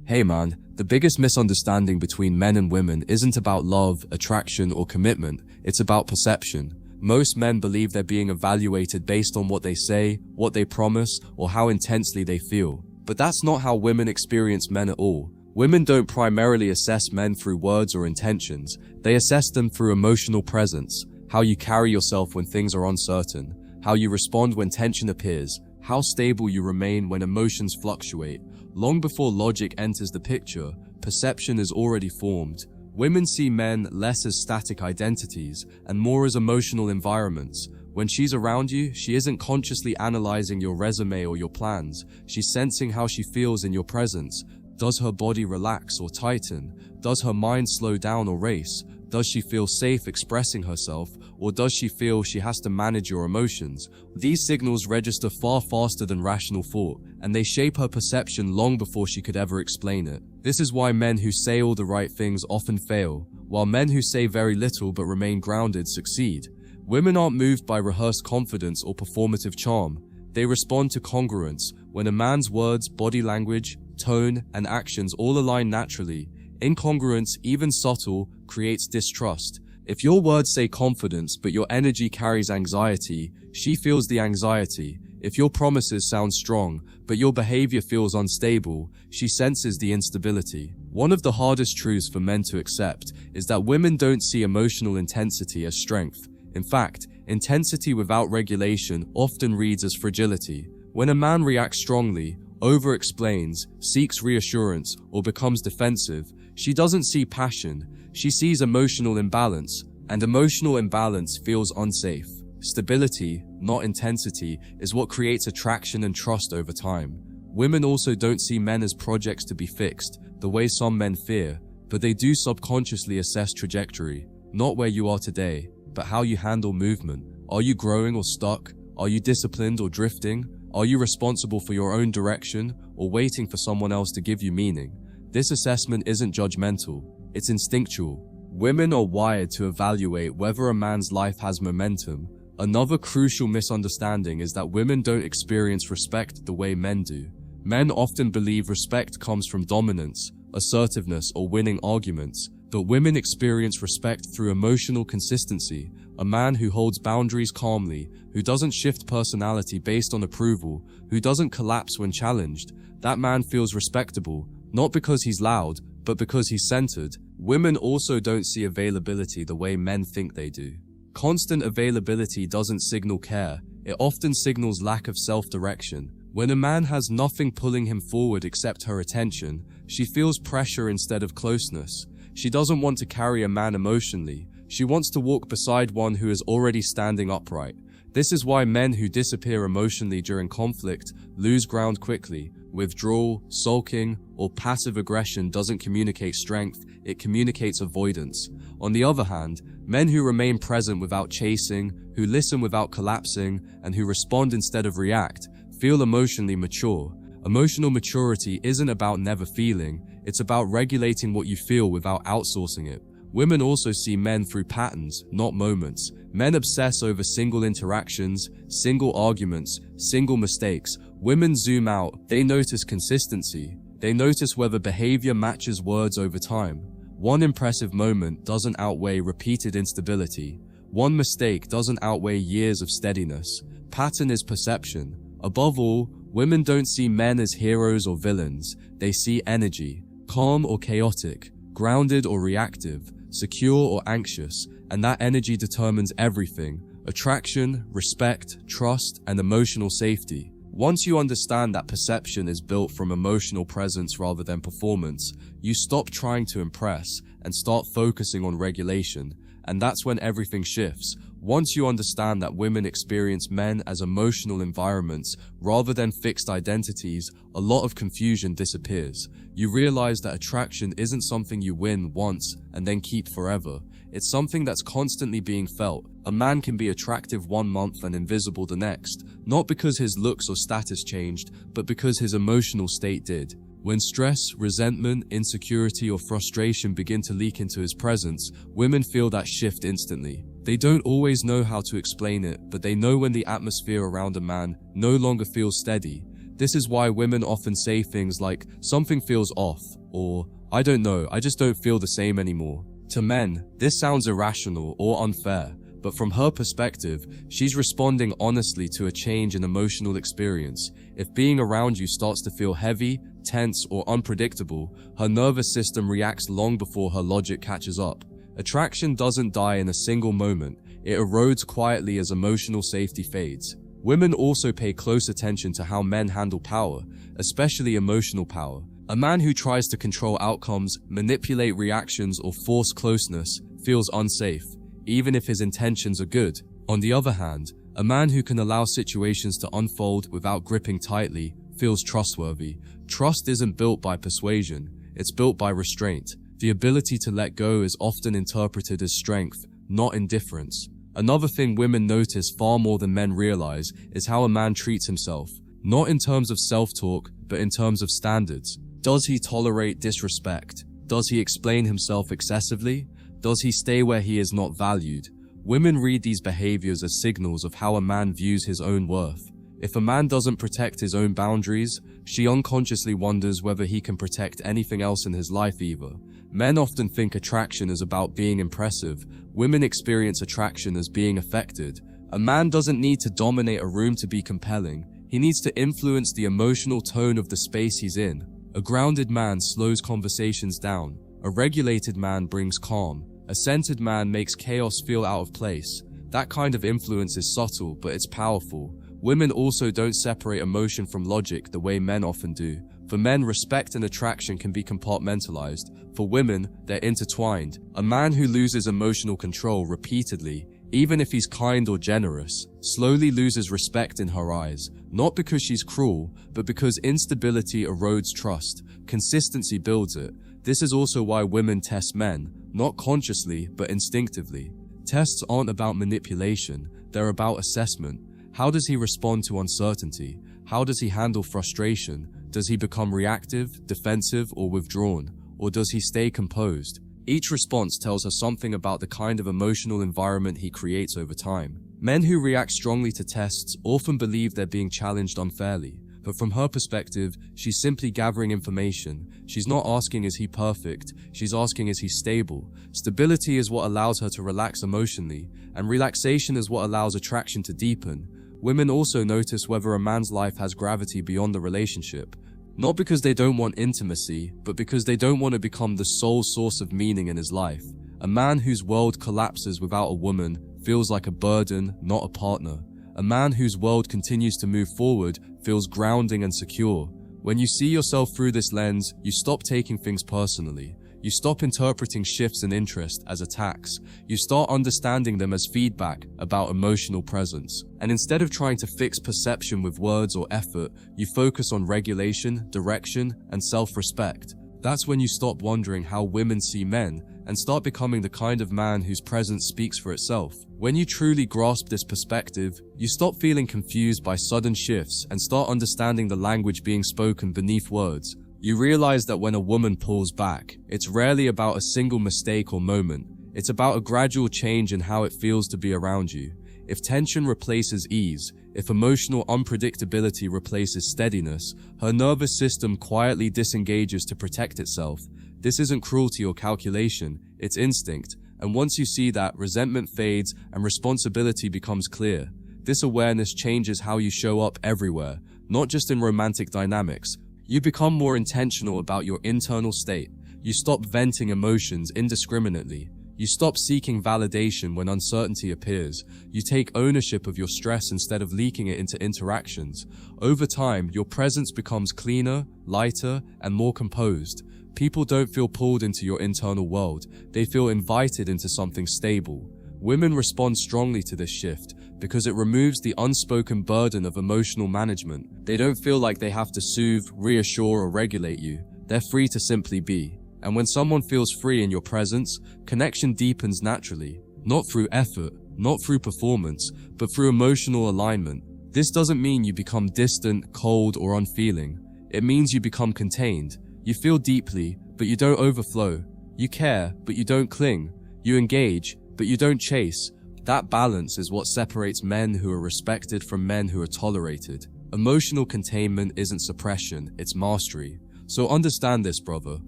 Hey man, the biggest misunderstanding between men and women isn't about love, attraction, or commitment, it's about perception. Most men believe they're being evaluated based on what they say, what they promise, or how intensely they feel. But that's not how women experience men at all. Women don't primarily assess men through words or intentions, they assess them through emotional presence, how you carry yourself when things are uncertain, how you respond when tension appears, how stable you remain when emotions fluctuate. Long before logic enters the picture, perception is already formed. Women see men less as static identities and more as emotional environments. When she's around you, she isn't consciously analyzing your resume or your plans. She's sensing how she feels in your presence. Does her body relax or tighten? Does her mind slow down or race? Does she feel safe expressing herself, or does she feel she has to manage your emotions? These signals register far faster than rational thought, and they shape her perception long before she could ever explain it. This is why men who say all the right things often fail, while men who say very little but remain grounded succeed. Women aren't moved by rehearsed confidence or performative charm. They respond to congruence. When a man's words, body language, tone, and actions all align naturally, incongruence, even subtle, creates distrust. If your words say confidence but your energy carries anxiety, she feels the anxiety. If your promises sound strong but your behavior feels unstable, she senses the instability. One of the hardest truths for men to accept is that women don't see emotional intensity as strength. In fact, intensity without regulation often reads as fragility. When a man reacts strongly, over-explains, seeks reassurance, or becomes defensive, she doesn't see passion, she sees emotional imbalance, and emotional imbalance feels unsafe. Stability, not intensity, is what creates attraction and trust over time. Women also don't see men as projects to be fixed, the way some men fear, but they do subconsciously assess trajectory, not where you are today, but how you handle movement. Are you growing or stuck? Are you disciplined or drifting? Are you responsible for your own direction, or waiting for someone else to give you meaning? This assessment isn't judgmental, it's instinctual. Women are wired to evaluate whether a man's life has momentum. Another crucial misunderstanding is that women don't experience respect the way men do. Men often believe respect comes from dominance, assertiveness, or winning arguments, but women experience respect through emotional consistency. A man who holds boundaries calmly, who doesn't shift personality based on approval, who doesn't collapse when challenged, that man feels respectable, not because he's loud, but because he's centered. Women also don't see availability the way men think they do. Constant availability doesn't signal care, it often signals lack of self-direction. When a man has nothing pulling him forward except her attention, she feels pressure instead of closeness. She doesn't want to carry a man emotionally, she wants to walk beside one who is already standing upright. This is why men who disappear emotionally during conflict lose ground quickly. Withdrawal, sulking, or passive aggression doesn't communicate strength, it communicates avoidance. On the other hand, men who remain present without chasing, who listen without collapsing, and who respond instead of react, feel emotionally mature. Emotional maturity isn't about never feeling, it's about regulating what you feel without outsourcing it. Women also see men through patterns, not moments. Men obsess over single interactions, single arguments, single mistakes. Women zoom out, they notice consistency. They notice whether behavior matches words over time. One impressive moment doesn't outweigh repeated instability. One mistake doesn't outweigh years of steadiness. Pattern is perception. Above all, women don't see men as heroes or villains. They see energy, calm or chaotic, grounded or reactive, secure or anxious, and that energy determines everything: attraction, respect, trust, and emotional safety. Once you understand that perception is built from emotional presence rather than performance, you stop trying to impress and start focusing on regulation, and that's when everything shifts. Once you understand that women experience men as emotional environments rather than fixed identities, a lot of confusion disappears. You realize that attraction isn't something you win once and then keep forever. It's something that's constantly being felt. A man can be attractive one month and invisible the next, not because his looks or status changed, but because his emotional state did. When stress, resentment, insecurity, or frustration begin to leak into his presence, women feel that shift instantly. They don't always know how to explain it, but they know when the atmosphere around a man no longer feels steady. This is why women often say things like, "something feels off," or "I don't know, I just don't feel the same anymore." To men, this sounds irrational or unfair, but from her perspective, she's responding honestly to a change in emotional experience. If being around you starts to feel heavy, tense, or unpredictable, her nervous system reacts long before her logic catches up. Attraction doesn't die in a single moment, it erodes quietly as emotional safety fades. Women also pay close attention to how men handle power, especially emotional power. A man who tries to control outcomes, manipulate reactions, or force closeness feels unsafe, even if his intentions are good. On the other hand, a man who can allow situations to unfold without gripping tightly feels trustworthy. Trust isn't built by persuasion, it's built by restraint. The ability to let go is often interpreted as strength, not indifference. Another thing women notice far more than men realize is how a man treats himself, not in terms of self-talk, but in terms of standards. Does he tolerate disrespect? Does he explain himself excessively? Does he stay where he is not valued? Women read these behaviors as signals of how a man views his own worth. If a man doesn't protect his own boundaries, she unconsciously wonders whether he can protect anything else in his life either. Men often think attraction is about being impressive. Women experience attraction as being affected. A man doesn't need to dominate a room to be compelling. He needs to influence the emotional tone of the space he's in. A grounded man slows conversations down. A regulated man brings calm. A centered man makes chaos feel out of place. That kind of influence is subtle, but it's powerful. Women also don't separate emotion from logic the way men often do. For men, respect and attraction can be compartmentalized. For women, they're intertwined. A man who loses emotional control repeatedly, even if he's kind or generous, slowly loses respect in her eyes, not because she's cruel, but because instability erodes trust. Consistency builds it. This is also why women test men, not consciously, but instinctively. Tests aren't about manipulation, they're about assessment. How does he respond to uncertainty? How does he handle frustration? Does he become reactive, defensive, or withdrawn? Or does he stay composed? Each response tells her something about the kind of emotional environment he creates over time. Men who react strongly to tests often believe they're being challenged unfairly, but from her perspective, she's simply gathering information. She's not asking, is he perfect? She's asking, is he stable? Stability is what allows her to relax emotionally, and relaxation is what allows attraction to deepen. Women also notice whether a man's life has gravity beyond the relationship. Not because they don't want intimacy, but because they don't want to become the sole source of meaning in his life. A man whose world collapses without a woman feels like a burden, not a partner. A man whose world continues to move forward feels grounding and secure. When you see yourself through this lens, you stop taking things personally. You stop interpreting shifts in interest as attacks. You start understanding them as feedback about emotional presence. And instead of trying to fix perception with words or effort, you focus on regulation, direction, and self-respect. That's when you stop wondering how women see men and start becoming the kind of man whose presence speaks for itself. When you truly grasp this perspective, you stop feeling confused by sudden shifts and start understanding the language being spoken beneath words. You realize that when a woman pulls back, it's rarely about a single mistake or moment. It's about a gradual change in how it feels to be around you. If tension replaces ease, if emotional unpredictability replaces steadiness, her nervous system quietly disengages to protect itself. This isn't cruelty or calculation, it's instinct. And once you see that, resentment fades and responsibility becomes clear. This awareness changes how you show up everywhere, not just in romantic dynamics. You become more intentional about your internal state. You stop venting emotions indiscriminately. You stop seeking validation when uncertainty appears. You take ownership of your stress instead of leaking it into interactions. Over time, your presence becomes cleaner, lighter, and more composed. People don't feel pulled into your internal world. They feel invited into something stable. Women respond strongly to this shift because it removes the unspoken burden of emotional management. They don't feel like they have to soothe, reassure, or regulate you. They're free to simply be. And when someone feels free in your presence, connection deepens naturally. Not through effort, not through performance, but through emotional alignment. This doesn't mean you become distant, cold, or unfeeling. It means you become contained. You feel deeply, but you don't overflow. You care, but you don't cling. You engage, but you don't chase. That balance is what separates men who are respected from men who are tolerated. Emotional containment isn't suppression, it's mastery. So understand this, brother.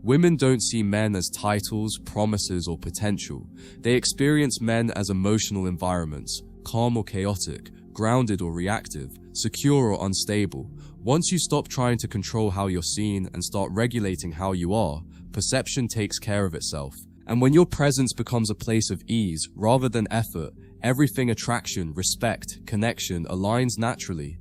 Women don't see men as titles, promises, or potential. They experience men as emotional environments, calm or chaotic, grounded or reactive, secure or unstable. Once you stop trying to control how you're seen and start regulating how you are, perception takes care of itself. And when your presence becomes a place of ease rather than effort, everything attraction, respect, connection aligns naturally.